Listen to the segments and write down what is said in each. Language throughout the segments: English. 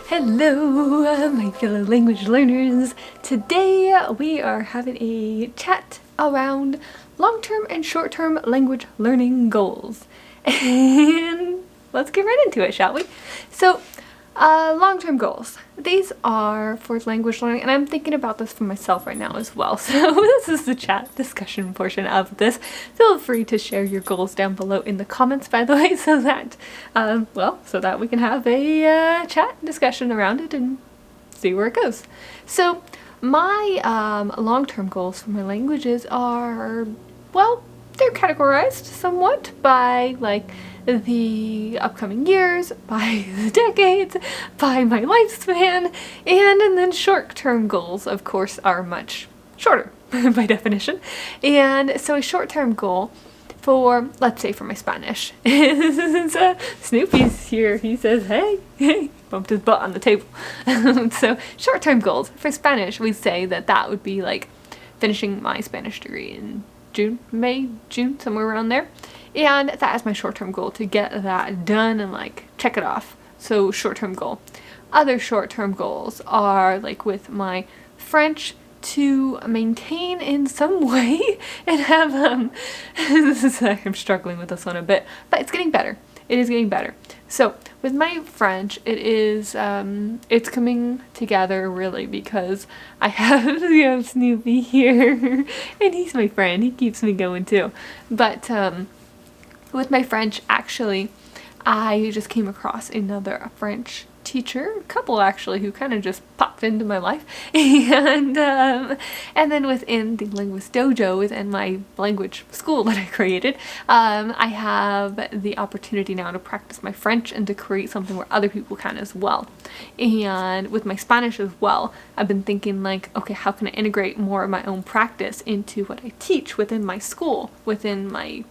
Hello, my fellow language learners. Today we are having a chat around long-term and short-term language learning goals. And let's get right into it, shall we? So, long-term goals. These are for language learning, and I'm thinking about this for myself right now as well. So this is the chat discussion portion of this. Feel free to share your goals down below in the comments, by the way, so that, so that we can have a chat discussion around it and see where it goes. So my long-term goals for my languages are, well, they're categorized somewhat by like the upcoming years, by the decades, by my lifespan, and then short-term goals, of course, are much shorter by definition. And so a short-term goal for, let's say for my Spanish, is Snoopy's here. He says, hey, bumped his butt on the table. So short-term goals for Spanish, we say that would be like finishing my Spanish degree in June, somewhere around there. And that is my short-term goal, to get that done and like check it off. So short-term goal. Other short-term goals are like with my French, to maintain in some way and have I'm struggling with this one a bit, but it's getting better. It is getting better. So with my French, it is it's coming together really because I have Snoopy here and he's my friend. He keeps me going too. But with my French, actually, I just came across another French teacher, a couple actually, who kind of just popped into my life, and then within the Linguist Dojo, within my language school that I created, I have the opportunity now to practice my French and to create something where other people can as well. And with my Spanish as well, I've been thinking like, okay, how can I integrate more of my own practice into what I teach within my school, within my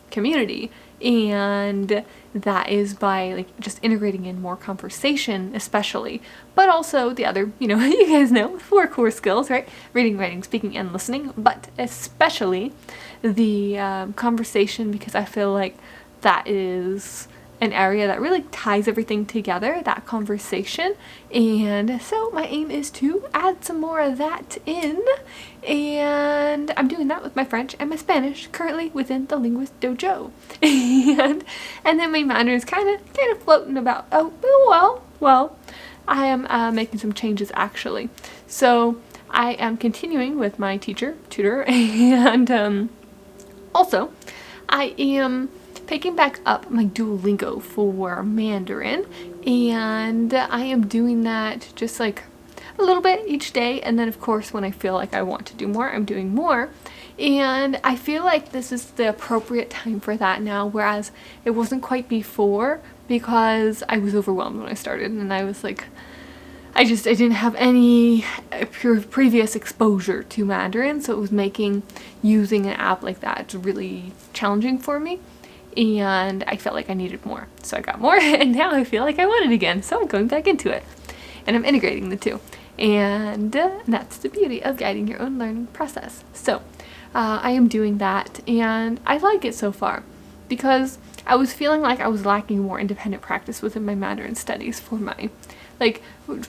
community? And that is by like just integrating in more conversation, especially, but also the other, you guys know, 4 core skills, right? Reading, writing, speaking, and listening, but especially the conversation, because I feel like that is an area that really ties everything together, that conversation. And so my aim is to add some more of that in, and I'm doing that with my French and my Spanish currently within the Linguist Dojo. and then my Mandarin is kind of floating about. Well, I am making some changes actually. So I am continuing with my tutor, and also I am picking back up my Duolingo for Mandarin, and I am doing that just like a little bit each day, and then of course when I feel like I want to do more, I'm doing more. And I feel like this is the appropriate time for that now, whereas it wasn't quite before, because I was overwhelmed when I started and I was like, I didn't have any previous exposure to Mandarin, so it was making using an app like that really challenging for me. And I felt like I needed more, so I got more, and now I feel like I want it again, so I'm going back into it, and I'm integrating the two, and that's the beauty of guiding your own learning process. So I am doing that, and I like it so far, because I was feeling like I was lacking more independent practice within my Mandarin studies for my, like,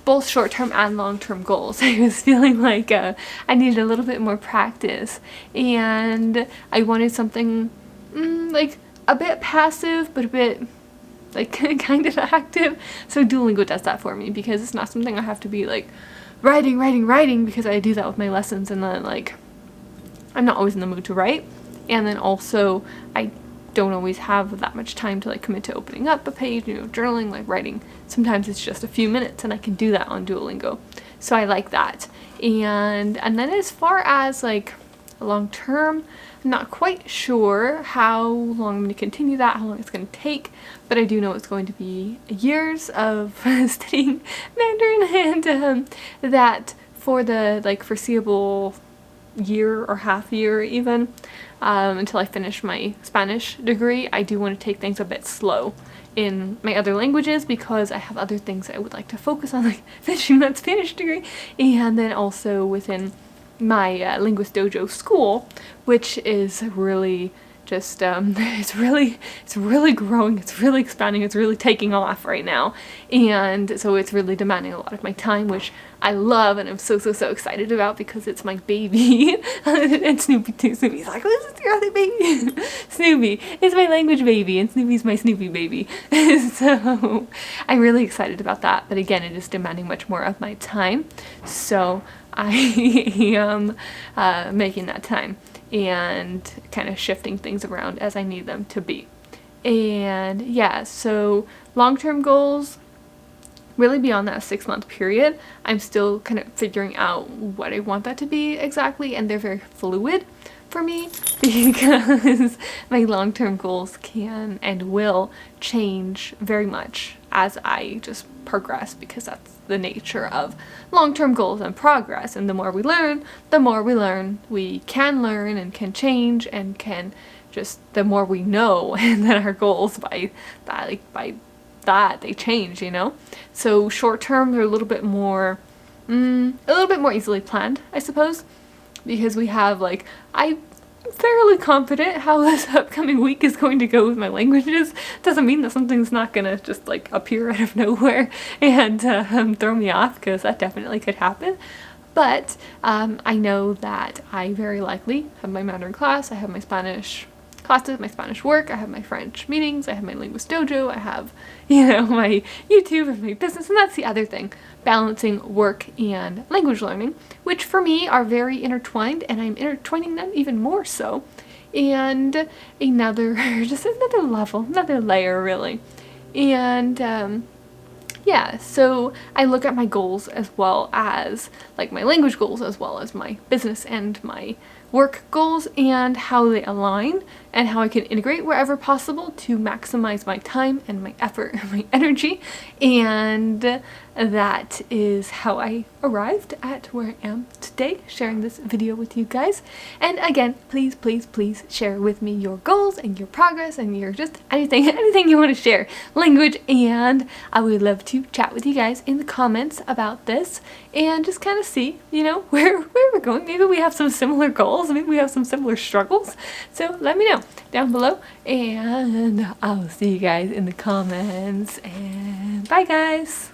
both short-term and long-term goals. I was feeling like I needed a little bit more practice, and I wanted something like a bit passive, but a bit like kind of active. So Duolingo does that for me, because it's not something I have to be like writing, because I do that with my lessons, and then like I'm not always in the mood to write, and then also I don't always have that much time to like commit to opening up a page, journaling, like writing. Sometimes it's just a few minutes, and I can do that on Duolingo. So I like that. And then as far as like long term, I'm not quite sure how long I'm going to continue that, how long it's going to take, but I do know it's going to be years of studying Mandarin, and that for the like foreseeable year or half year even, until I finish my Spanish degree, I do want to take things a bit slow in my other languages, because I have other things that I would like to focus on, like finishing that Spanish degree, and then also within my Linguist Dojo school, which is really just it's really growing, it's really expanding, it's really taking off right now, and so it's really demanding a lot of my time, which I love and I'm so excited about because it's my baby. And Snoopy too. Snoopy's like, this is your other baby. Snoopy is my language baby and Snoopy's my Snoopy baby. So I'm really excited about that, but again, it is demanding much more of my time, so I am making that time and kind of shifting things around as I need them to be. And yeah, so long-term goals, really beyond that 6-month period, I'm still kind of figuring out what I want that to be exactly, and they're very fluid for me because my long-term goals can and will change very much as I just progress, because that's the nature of long-term goals and progress. And the more we learn, we can learn and can change and can just, the more we know and then our goals by that they change, you know? So short term they're a little bit more easily planned, I suppose, because we have like, I'm fairly confident how this upcoming week is going to go with my languages. Doesn't mean that something's not gonna just like appear out of nowhere and throw me off, because that definitely could happen. But I know that I very likely have my Mandarin class, I have my Spanish classes, my Spanish work, I have my French meetings, I have my Linguist dojo, I have, you know, my YouTube and my business, and that's the other thing, balancing work and language learning, which for me are very intertwined, and I'm intertwining them even more so. And just another level, another layer really. And yeah, so I look at my goals as well as like my language goals, as well as my business and my work goals, and how they align and how I can integrate wherever possible to maximize my time and my effort and my energy. And that is how I arrived at where I am today, sharing this video with you guys. And again, please share with me your goals and your progress and your just anything you want to share language, and I would love to chat with you guys in the comments about this and just kind of see, you know, where we're going. Maybe we have some similar goals, maybe we have some similar struggles, so let me know down below, and I'll see you guys in the comments, and bye guys.